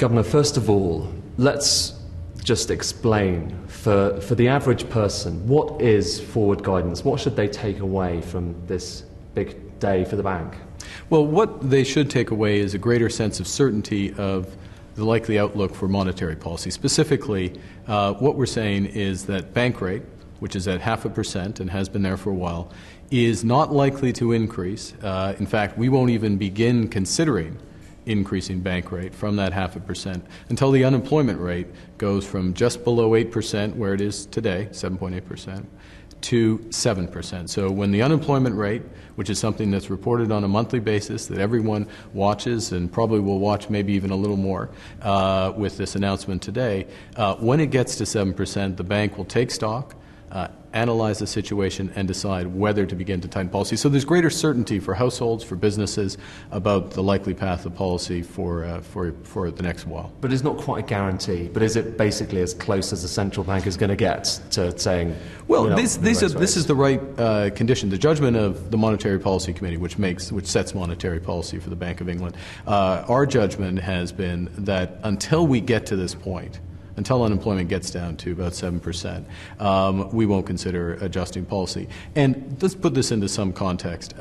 Governor, first of all, let's just explain for the average person, what is forward guidance? What should they take away from this big day for the bank? Well, what they should take away is a greater sense of certainty of the likely outlook for monetary policy. Specifically, what we're saying is that bank rate, which is at 0.5% and has been there for a while, is not likely to increase. In fact, we won't even begin considering increasing bank rate from that 0.5% until the unemployment rate goes from just below 8%, where it is today, 7.8%, to 7%. So when the unemployment rate, which is something that's reported on a monthly basis that everyone watches and probably will watch maybe even a little more with this announcement today, when it gets to 7%, the bank will take stock, analyze the situation, and decide whether to begin to tighten policy. So there's greater certainty for households, for businesses, about the likely path of policy for the next while. But it's not quite a guarantee. But is it basically as close as the central bank is going to get to saying? Well, this is the right condition. The judgment of the Monetary Policy Committee, which sets monetary policy for the Bank of England, our judgment has been that until we get to this point, until unemployment gets down to about 7%, we won't consider adjusting policy. And let's put this into some context.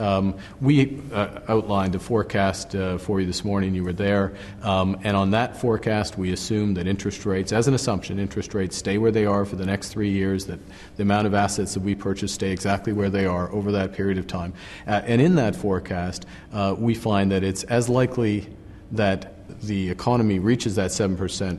We outlined a forecast for you this morning. You were there. And on that forecast, we assume that interest rates, as an assumption, interest rates stay where they are for the next 3 years, that the amount of assets that we purchase stay exactly where they are over that period of time. And in that forecast, we find that it's as likely that the economy reaches that 7%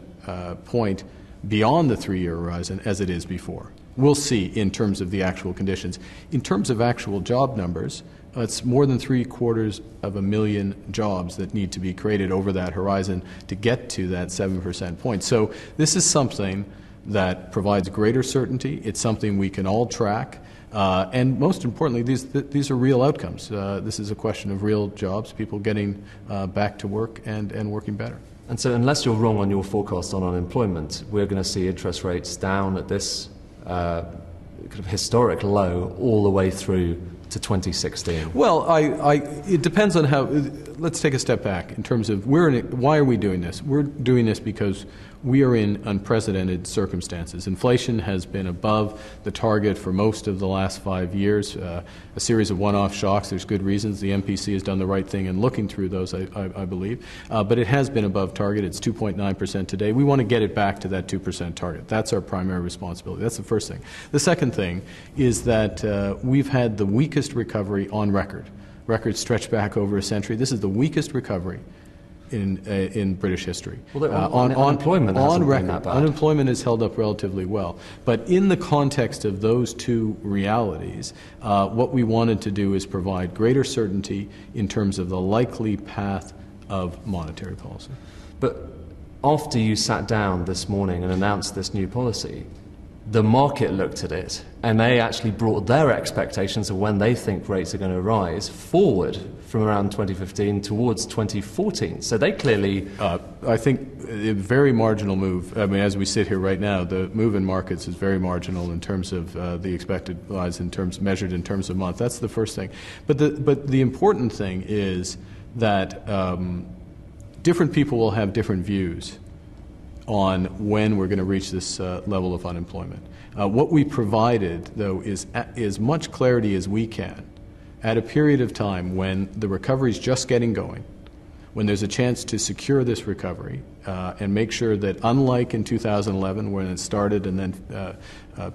point beyond the 3-year horizon as it is before. We'll see in terms of the actual conditions. In terms of actual job numbers, it's more than 750,000 jobs that need to be created over that horizon to get to that 7% point. So this is something that provides greater certainty. It's something we can all track. And most importantly, these are real outcomes. This is a question of real jobs, people getting back to work and working better. And so unless you're wrong on your forecast on unemployment, we're going to see interest rates down at this kind of historic low all the way through to 2016. Well, it depends on how. Let's take a step back in terms of why are we doing this? We're doing this because we are in unprecedented circumstances. Inflation has been above the target for most of the last 5 years, a series of one-off shocks. There's good reasons. The MPC has done the right thing in looking through those, I believe. But it has been above target. It's 2.9% today. We want to get it back to that 2% target. That's our primary responsibility. That's the first thing. The second thing is that we've had the weakest recovery on record. Records stretch back over a century. This is the weakest recovery in British history. Well, unemployment hasn't been that bad. Unemployment has held up relatively well. But in the context of those two realities, what we wanted to do is provide greater certainty in terms of the likely path of monetary policy. But after you sat down this morning and announced this new policy, the market looked at it and they actually brought their expectations of when they think rates are going to rise forward from around 2015 towards 2014. So they clearly... I think a very marginal move. I mean, as we sit here right now, the move in markets is very marginal in terms of the expected rise measured in terms of month. That's the first thing. But the important thing is that different people will have different views on when we're going to reach this level of unemployment. What we provided, though, is as much clarity as we can at a period of time when the recovery is just getting going, when there's a chance to secure this recovery and make sure that, unlike in 2011 when it started and then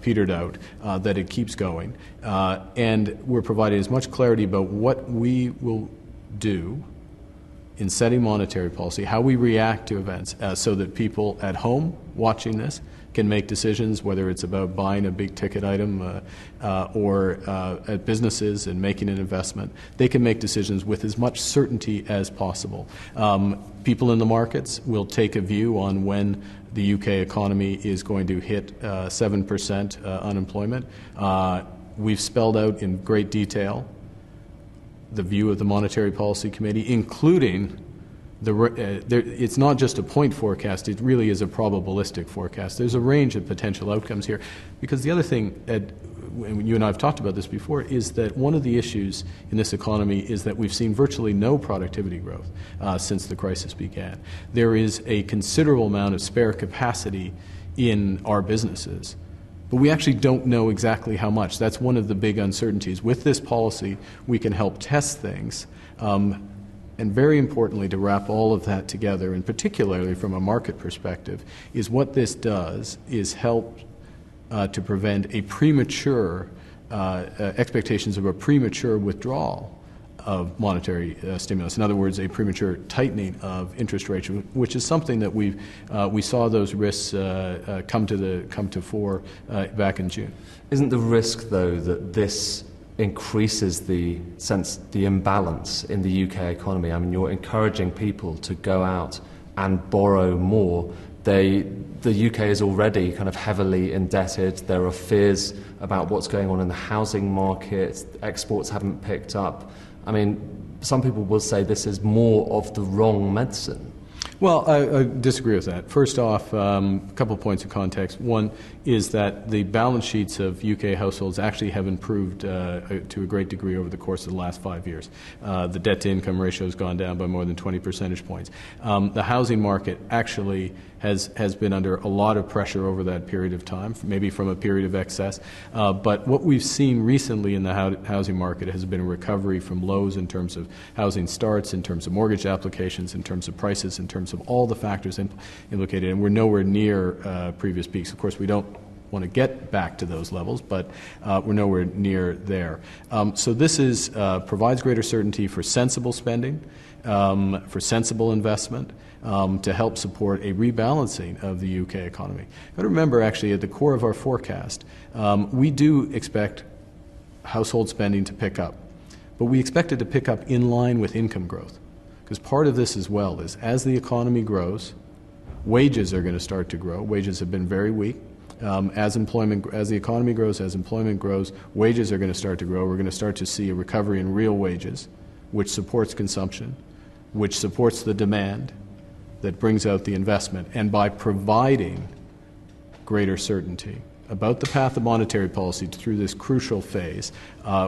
petered out, that it keeps going. And we're providing as much clarity about what we will do in setting monetary policy, how we react to events, so that people at home watching this can make decisions, whether it's about buying a big-ticket item or at businesses and making an investment. They can make decisions with as much certainty as possible. People in the markets will take a view on when the UK economy is going to hit 7% unemployment. We've spelled out in great detail the view of the Monetary Policy Committee, including it's not just a point forecast, it really is a probabilistic forecast. There's a range of potential outcomes here. Because the other thing, Ed, and you and I have talked about this before, is that one of the issues in this economy is that we've seen virtually no productivity growth since the crisis began. There is a considerable amount of spare capacity in our businesses, but we actually don't know exactly how much. That's one of the big uncertainties. With this policy, we can help test things. And very importantly, to wrap all of that together, and particularly from a market perspective, is what this does is help to prevent a premature expectations of a premature withdrawal of monetary stimulus. In other words, a premature tightening of interest rates, which is something that we saw those risks come to fore back in June. Isn't the risk, though, that this increases the imbalance in the UK economy? I mean, you're encouraging people to go out and borrow more. The UK is already kind of heavily indebted. There are fears about what's going on in the housing market. Exports haven't picked up. I mean, some people will say this is more of the wrong medicine. Well, I disagree with that. First off, a couple of points of context. One is that the balance sheets of UK households actually have improved to a great degree over the course of the last 5 years. The debt-to-income ratio has gone down by more than 20 percentage points. The housing market actually has been under a lot of pressure over that period of time, maybe from a period of excess. But what we've seen recently in the housing market has been a recovery from lows in terms of housing starts, in terms of mortgage applications, in terms of prices, in terms of all the factors implicated, and we're nowhere near previous peaks. Of course, we don't want to get back to those levels, but we're nowhere near there. So this provides greater certainty for sensible spending, for sensible investment, to help support a rebalancing of the UK economy. But remember, actually, at the core of our forecast, we do expect household spending to pick up, but we expect it to pick up in line with income growth. Because part of this as well is as the economy grows, wages are going to start to grow. Wages have been very weak. As the economy grows, as employment grows, wages are going to start to grow. We're going to start to see a recovery in real wages, which supports consumption, which supports the demand that brings out the investment. And by providing greater certainty about the path of monetary policy through this crucial phase,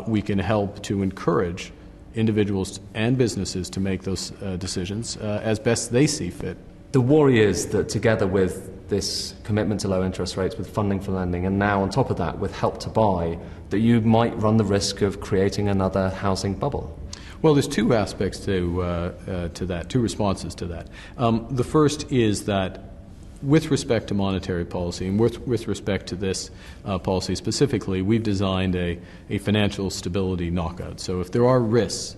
we can help to encourage individuals and businesses to make those decisions as best they see fit. The worry is that together with this commitment to low interest rates, with funding for lending, and now on top of that with Help to Buy, that you might run the risk of creating another housing bubble. Well, there's two aspects to that, two responses to that. The first is that with respect to monetary policy and with respect to this policy specifically, we've designed a financial stability knockout. So if there are risks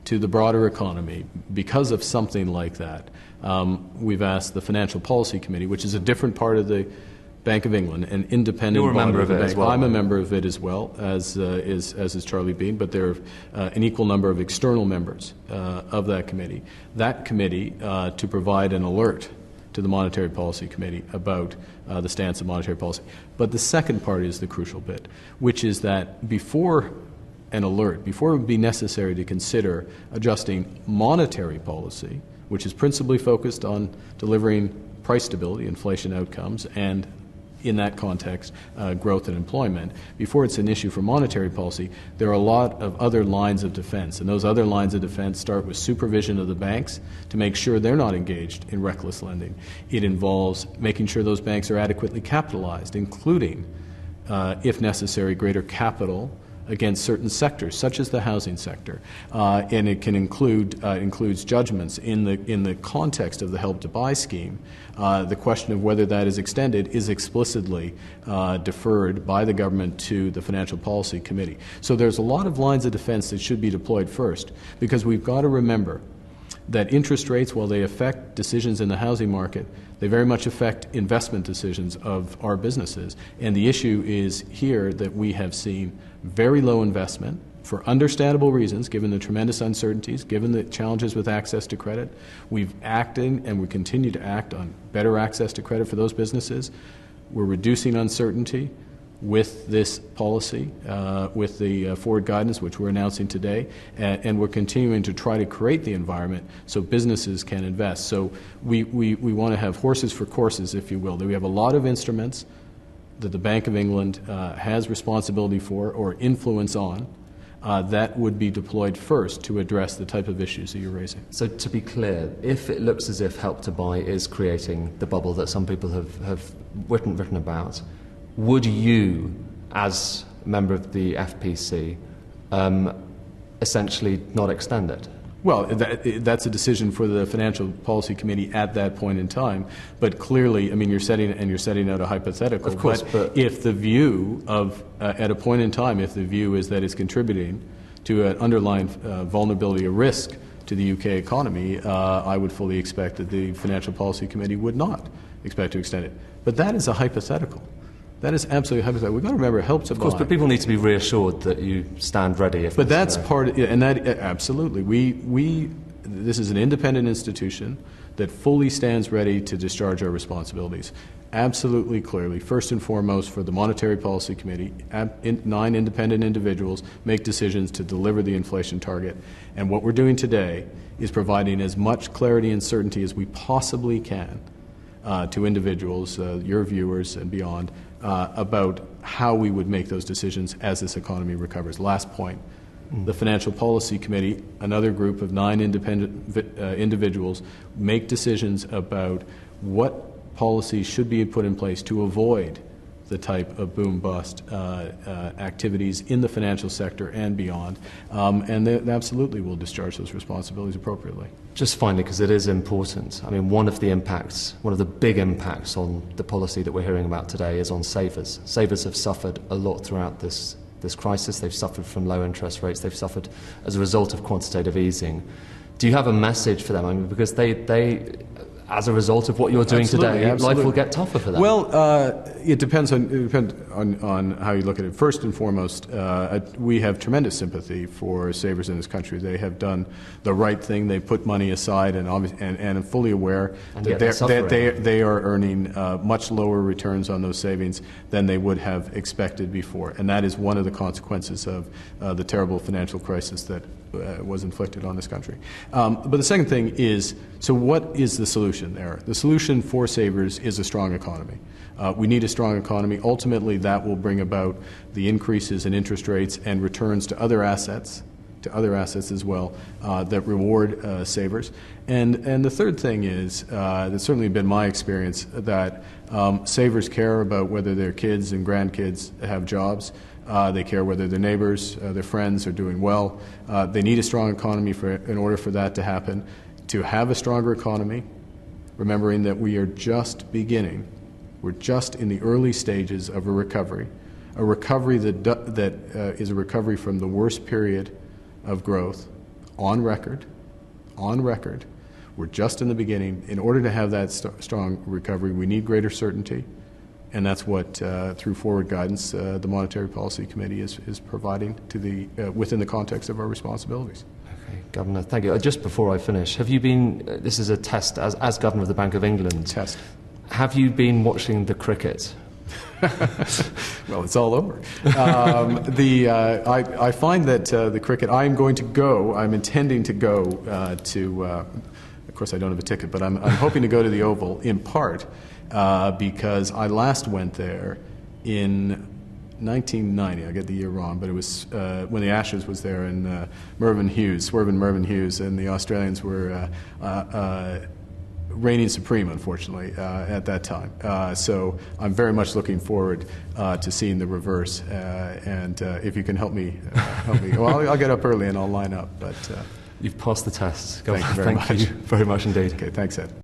to the broader economy because of something like that, we've asked the Financial Policy Committee, which is a different part of the Bank of England, an independent You're a member of it as well. I'm a member of it as well, as is Charlie Bean, but there are an equal number of external members of that committee. That committee to provide an alert to the Monetary Policy Committee about the stance of monetary policy. But the second part is the crucial bit, which is that before it would be necessary to consider adjusting monetary policy, which is principally focused on delivering price stability, inflation outcomes, and in that context, growth and employment. Before it's an issue for monetary policy, there are a lot of other lines of defense, and those other lines of defense start with supervision of the banks to make sure they're not engaged in reckless lending. It involves making sure those banks are adequately capitalized, including, if necessary, greater capital against certain sectors, such as the housing sector, and it can includes judgments in the context of the Help to Buy scheme. The question of whether that is extended is explicitly deferred by the government to the Financial Policy Committee. So there's a lot of lines of defense that should be deployed first, because we've got to remember that interest rates, while they affect decisions in the housing market, they very much affect investment decisions of our businesses. And the issue is here that we have seen very low investment for understandable reasons, given the tremendous uncertainties, given the challenges with access to credit. We've acted and we continue to act on better access to credit for those businesses. We're reducing uncertainty with this policy, with the forward guidance, which we're announcing today, and we're continuing to try to create the environment so businesses can invest. So we want to have horses for courses, if you will. We have a lot of instruments that the Bank of England has responsibility for or influence on, that would be deployed first to address the type of issues that you're raising. So to be clear, if it looks as if Help to Buy is creating the bubble that some people have written about, would you, as a member of the FPC, essentially not extend it? Well, that's a decision for the Financial Policy Committee at that point in time. But clearly, I mean, you're setting out a hypothetical. Of course, but if the view of, at a point in time, if the view is that it's contributing to an underlying vulnerability or risk to the UK economy, I would fully expect that the Financial Policy Committee would not expect to extend it. But that is a hypothetical. That is absolutely hypothetical. We've got to remember, Help to Buy. Of course, but people need to be reassured that you stand ready. If but that's part of, and that absolutely. This is an independent institution that fully stands ready to discharge our responsibilities. Absolutely clearly, first and foremost, for the Monetary Policy Committee, 9 independent individuals make decisions to deliver the inflation target. And what we're doing today is providing as much clarity and certainty as we possibly can to individuals, your viewers and beyond, about how we would make those decisions as this economy recovers. Last point, the Financial Policy Committee, another group of 9 independent individuals, make decisions about what policies should be put in place to avoid the type of boom-bust activities in the financial sector and beyond, and they absolutely will discharge those responsibilities appropriately. Just finally, because it is important, I mean, one of the big impacts on the policy that we're hearing about today is on savers. Savers have suffered a lot throughout this crisis. They've suffered from low interest rates. They've suffered as a result of quantitative easing. Do you have a message for them? I mean, because they as a result of what you're doing today, life will get tougher for them. Well, it depends on how you look at it. First and foremost, we have tremendous sympathy for savers in this country. They have done the right thing. They put money aside and are fully aware that they are earning much lower returns on those savings than they would have expected before. And that is one of the consequences of the terrible financial crisis that was inflicted on this country. But the second thing is, so what is the solution there? The solution for savers is a strong economy. We need a strong economy. Ultimately, that will bring about the increases in interest rates and returns to other assets as well, that reward savers. And the third thing is, that's certainly been my experience, that savers care about whether their kids and grandkids have jobs. They care whether their neighbors, their friends are doing well. They need a strong economy in order for that to happen. To have a stronger economy, remembering that we are just beginning, we're just in the early stages of a recovery that is a recovery from the worst period of growth on record. We're just in the beginning. In order to have that strong recovery, we need greater certainty. And that's what, through forward guidance, the Monetary Policy Committee is providing to within the context of our responsibilities. Okay, Governor, thank you. Just before I finish, have you been, this is a test, as Governor of the Bank of England. Test. Have you been watching the cricket? Well, it's all over. I find that the cricket, I'm intending to go to, of course I don't have a ticket, but I'm hoping to go to the Oval in part because I last went there in 1990. I get the year wrong, but it was when the Ashes was there, and Swervin Mervyn Hughes, and the Australians were reigning supreme, unfortunately, at that time. So I'm very much looking forward to seeing the reverse. And if you can help me, well, I'll get up early and I'll line up. But you've passed the test. Thank you very much. Thank you very much indeed. Okay, thanks, Ed.